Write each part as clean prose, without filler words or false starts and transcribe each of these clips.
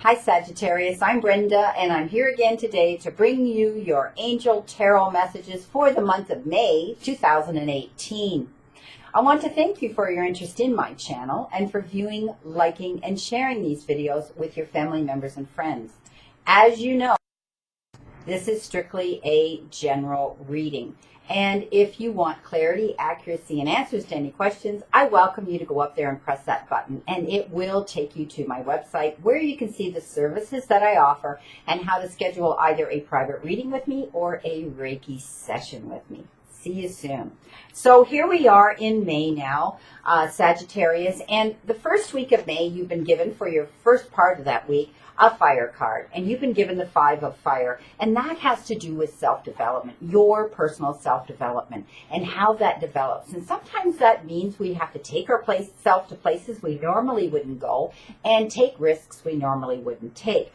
Hi Sagittarius, I'm Brenda and I'm here again today to bring you your angel tarot messages for the month of May 2018. I want to thank you for your interest in my channel and for viewing, liking, and sharing these videos with your family members and friends. As you know, this is strictly a general reading. And if you want clarity, accuracy, and answers to any questions, I welcome you to go up there and press that button. And it will take you to my website where you can see the services that I offer and how to schedule either a private reading with me or a Reiki session with me. See you soon. So here we are in May now, Sagittarius. And the first week of May, you've been given for your first part of that week a fire card, and you've been given the 5 of fire, and that has to do with self-development, your personal self-development, and how that develops. And sometimes that means we have to take our self to places we normally wouldn't go and take risks we normally wouldn't take.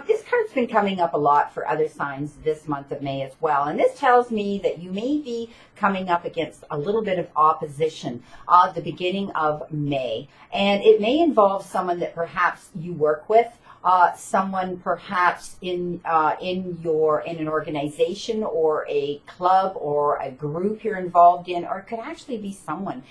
This card's been coming up a lot for other signs this month of May as well, and this tells me that you may be coming up against a little bit of opposition at the beginning of May, and it may involve someone that perhaps you work with, someone perhaps in an organization or a club or a group you're involved in, or it could actually be someone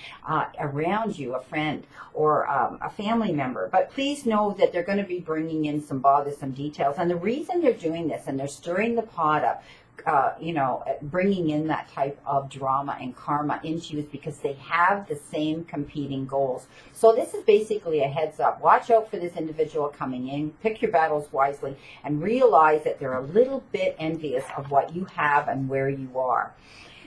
around you, a friend or a family member. But please know that they're going to be bringing in some bothersome details, and the reason they're doing this and they're stirring the pot up, bringing in that type of drama and karma into you is because they have the same competing goals. So this is basically a heads up. Watch out for this individual coming in. Pick your battles wisely and realize that they're a little bit envious of what you have and where you are.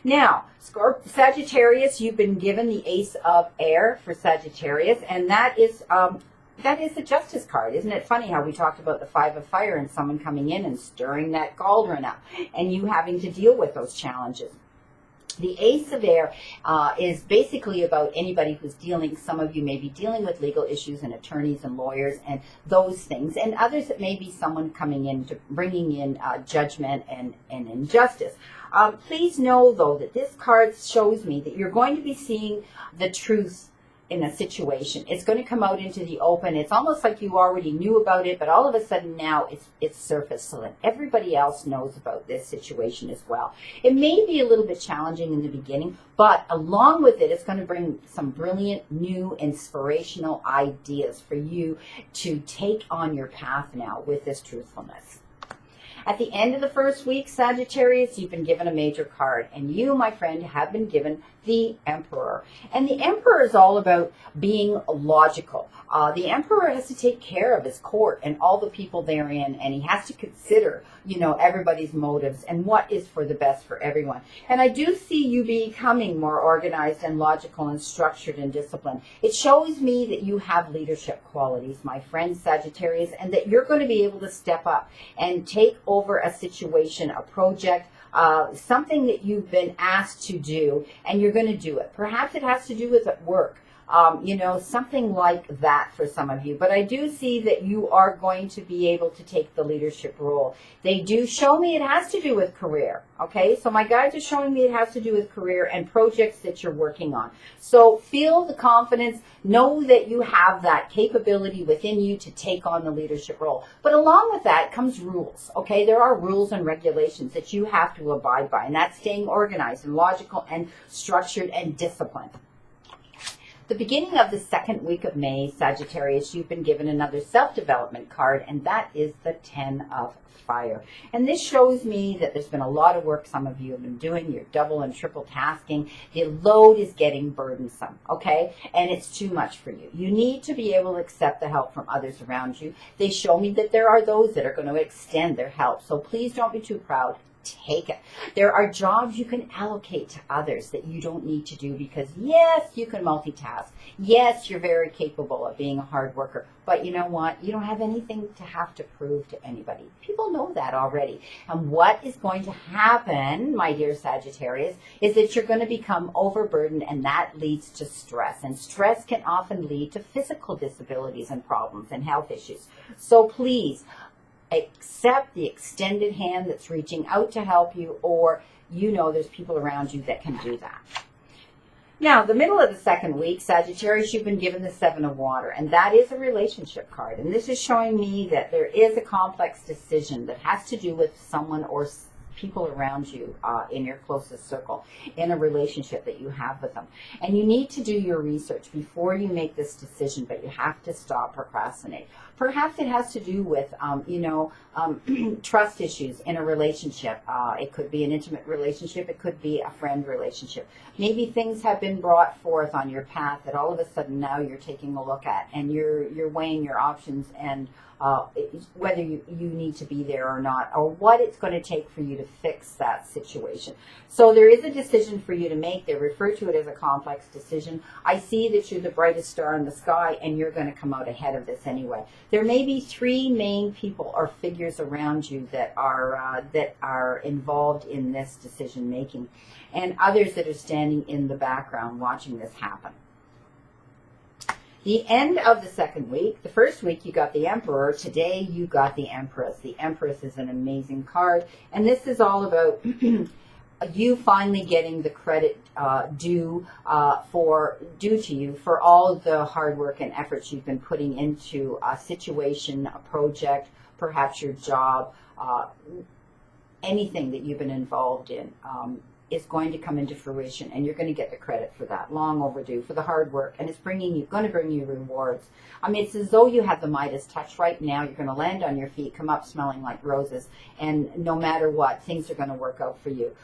Now, Sagittarius, you've been given the Ace of Air for Sagittarius, and that is the Justice card. Isn't it funny how we talked about the 5 of fire and someone coming in and stirring that cauldron up and you having to deal with those challenges? The Ace of Air is basically about anybody who's dealing, some of you may be dealing with legal issues and attorneys and lawyers and those things, and others it may be someone coming in to bringing in judgment and injustice. Please know, though, that this card shows me that you're going to be seeing the truth in a situation. It's going to come out into the open. It's almost like you already knew about it, but all of a sudden now it's surfaced so that everybody else knows about this situation as well. It may be a little bit challenging in the beginning, but along with it, it's going to bring some brilliant, new, inspirational ideas for you to take on your path now with this truthfulness. At the end of the first week, Sagittarius, you've been given a major card, and you, my friend, have been given the Emperor. And the Emperor is all about being logical. The Emperor has to take care of his court and all the people therein, and he has to consider, everybody's motives and what is for the best for everyone. And I do see you becoming more organized and logical and structured and disciplined. It shows me that you have leadership qualities, my friend Sagittarius, and that you're going to be able to step up and take over a situation, a project, something that you've been asked to do, and you're going to do it. Perhaps it has to do with work, something like that for some of you. But I do see that you are going to be able to take the leadership role. They do show me it has to do with career. Okay, so my guides are showing me it has to do with career and projects that you're working on. So feel the confidence. Know that you have that capability within you to take on the leadership role. But along with that comes rules. Okay, there are rules and regulations that you have to abide by, and that's staying organized and logical and structured and disciplined. The beginning of the second week of May, Sagittarius, you've been given another self-development card, and that is the 10 of Fire. And this shows me that there's been a lot of work some of you have been doing. You're double and triple tasking. The load is getting burdensome, okay? And it's too much for you. You need to be able to accept the help from others around you. They show me that there are those that are going to extend their help. So please don't be too proud. Take it. There are jobs you can allocate to others that you don't need to do because, yes, you can multitask. Yes, you're very capable of being a hard worker. But you know what? You don't have anything to have to prove to anybody. People know that already. And what is going to happen, my dear Sagittarius, is that you're going to become overburdened, and that leads to stress. And stress can often lead to physical disabilities and problems and health issues. So please, accept the extended hand that's reaching out to help you, or there's people around you that can do that. Now, the middle of the second week, Sagittarius, you've been given the Seven of Water, and that is a relationship card. And this is showing me that there is a complex decision that has to do with someone or people around you in your closest circle in a relationship that you have with them. And you need to do your research before you make this decision, but you have to stop procrastinate. Perhaps it has to do with, trust issues in a relationship. It could be an intimate relationship. It could be a friend relationship. Maybe things have been brought forth on your path that all of a sudden now you're taking a look at, and you're weighing your options and whether you need to be there or not, or what it's going to take for you to fix that situation. So there is a decision for you to make. They refer to it as a complex decision. I see that you're the brightest star in the sky, and you're going to come out ahead of this anyway. There may be three main people or figures around you that are involved in this decision making, and others that are standing in the background watching this happen. The end of the second week, the first week you got the Emperor, today you got the Empress. The Empress is an amazing card, and this is all about you finally getting the credit due to you for all of the hard work and efforts you've been putting into a situation, a project, perhaps your job, anything that you've been involved in. Is going to come into fruition, and you're going to get the credit for that. Long overdue for the hard work, and it's going to bring you rewards. I mean, it's as though you have the Midas touch right now. You're going to land on your feet, come up smelling like roses, and no matter what, things are going to work out for you.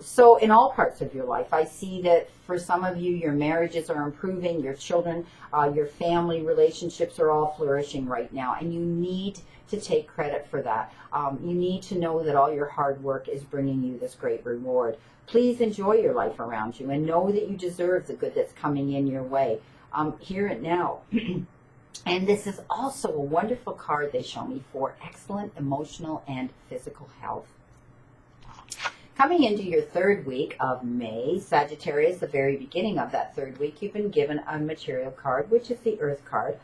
So in all parts of your life, I see that for some of you, your marriages are improving, your children, your family relationships are all flourishing right now, and you need to take credit for that. You need to know that all your hard work is bringing you this great reward. Please enjoy your life around you and know that you deserve the good that's coming in your way. Hear it now. And this is also a wonderful card they show me for excellent emotional and physical health. Coming into your third week of May, Sagittarius, the very beginning of that third week, you've been given a material card, which is the Earth card.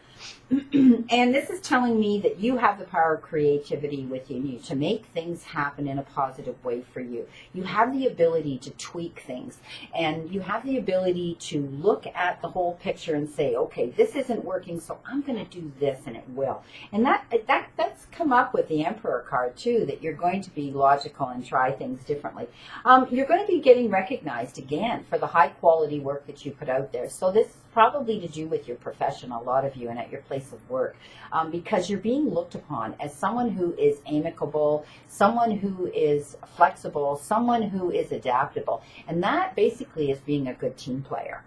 And this is telling me that you have the power of creativity within you to make things happen in a positive way for you. You have the ability to tweak things, and you have the ability to look at the whole picture and say, okay, this isn't working, so I'm going to do this, and it will. And that's come up with the Emperor card too, that you're going to be logical and try things differently. You're going to be getting recognized again for the high quality work that you put out there. So this is probably to do with your profession, a lot of you, and at your place of work, because you're being looked upon as someone who is amicable, someone who is flexible, someone who is adaptable. And that basically is being a good team player.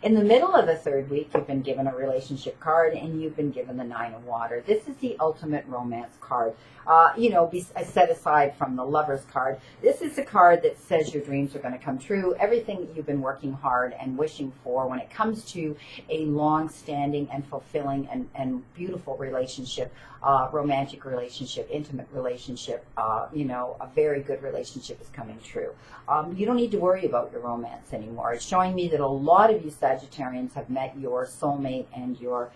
In the middle of the third week, you've been given a relationship card, and you've been given the Nine of Water. This is the ultimate romance card. Set aside from the Lover's card, this is the card that says your dreams are going to come true. Everything that you've been working hard and wishing for when it comes to a long-standing and fulfilling and beautiful relationship, romantic relationship, intimate relationship, a very good relationship is coming true. You don't need to worry about your romance anymore. It's showing me that a lot of you Sagittarians have met your soulmate and your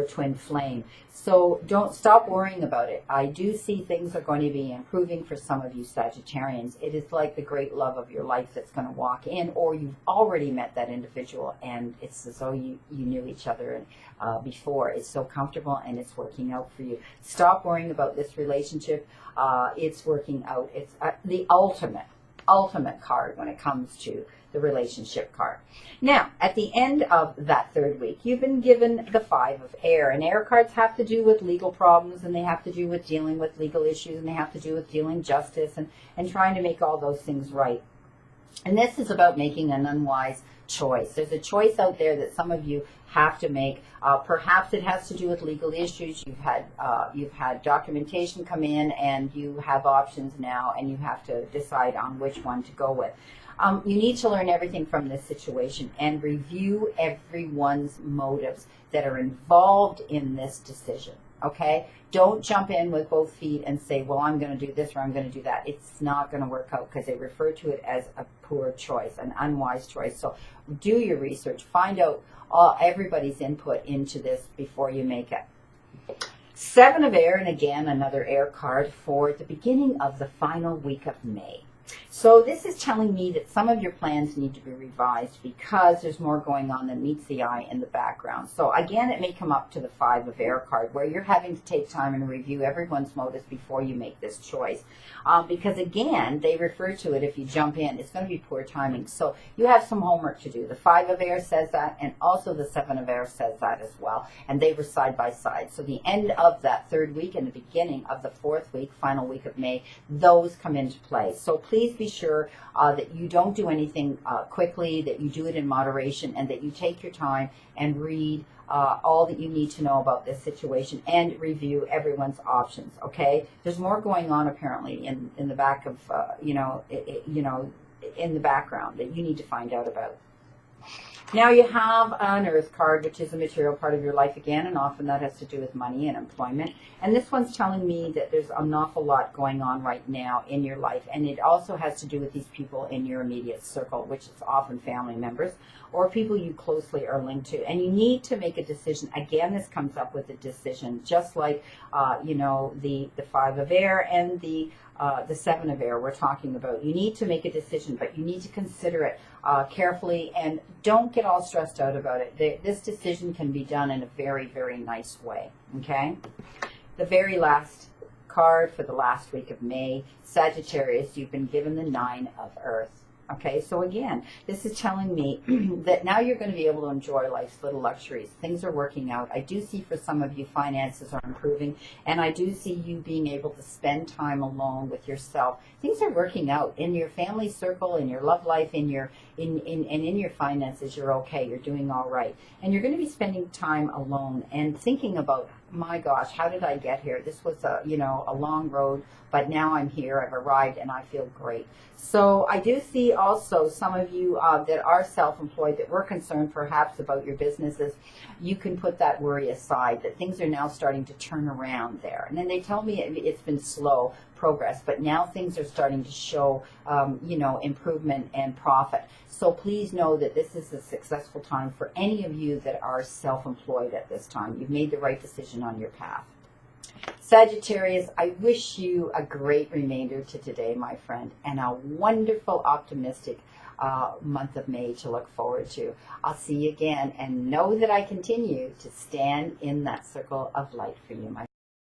twin flame. So don't stop worrying about it. I do see things are going to be improving for some of you Sagittarians. It is like the great love of your life that's going to walk in, or you've already met that individual and it's as though you knew each other before. It's so comfortable and it's working out for you. Stop worrying about this relationship. It's working out. It's the ultimate card when it comes to the relationship card. Now, at the end of that third week, you've been given the Five of Air, and air cards have to do with legal problems, and they have to do with dealing with legal issues, and they have to do with dealing justice and trying to make all those things right. And this is about making an unwise choice. There's a choice out there that some of you have to make. Perhaps it has to do with legal issues. You've had documentation come in, and you have options now, and you have to decide on which one to go with. You need to learn everything from this situation and review everyone's motives that are involved in this decision, okay? Don't jump in with both feet and say, well, I'm going to do this or I'm going to do that. It's not going to work out because they refer to it as a poor choice, an unwise choice. So do your research. Find out everybody's input into this before you make it. Seven of Air, and again, another air card for the beginning of the final week of May. So this is telling me that some of your plans need to be revised because there's more going on than meets the eye in the background. So again, it may come up to the Five of Air card where you're having to take time and review everyone's motives before you make this choice. Because again, they refer to it, if you jump in, it's going to be poor timing. So you have some homework to do. The Five of Air says that, and also the Seven of Air says that as well. And they were side by side. So the end of that third week and the beginning of the fourth week, final week of May, those come into play. So please be sure that you don't do anything quickly, that you do it in moderation, and that you take your time and read all that you need to know about this situation and review everyone's options. Okay, there's more going on apparently in the back of in the background that you need to find out about. Now you have an Earth card, which is a material part of your life again, and often that has to do with money and employment. And this one's telling me that there's an awful lot going on right now in your life, and it also has to do with these people in your immediate circle, which is often family members or people you closely are linked to. And you need to make a decision. Again, this comes up with a decision, just like the Five of Air and the Seven of Air we're talking about. You need to make a decision, but you need to consider it carefully, and don't get all stressed out about it. This decision can be done in a very, very nice way, okay? The very last card for the last week of May, Sagittarius, you've been given the Nine of Earth. Okay, so again, this is telling me that now you're going to be able to enjoy life's little luxuries. Things are working out. I do see for some of you finances are improving, and I do see you being able to spend time alone with yourself. Things are working out in your family circle, in your love life, in your finances. You're okay. You're doing all right, and you're going to be spending time alone and thinking about, my gosh, how did I get here? This was a long road, but now I'm here. I've arrived, and I feel great. So I do see also some of you that are self-employed that were concerned perhaps about your businesses. You can put that worry aside, that things are now starting to turn around there. And then they tell me it's been slow progress, but now things are starting to show, improvement and profit. So please know that this is a successful time for any of you that are self-employed at this time. You've made the right decision on your path. Sagittarius, I wish you a great remainder to today, my friend, and a wonderful, optimistic month of May to look forward to. I'll see you again, and know that I continue to stand in that circle of light for you, my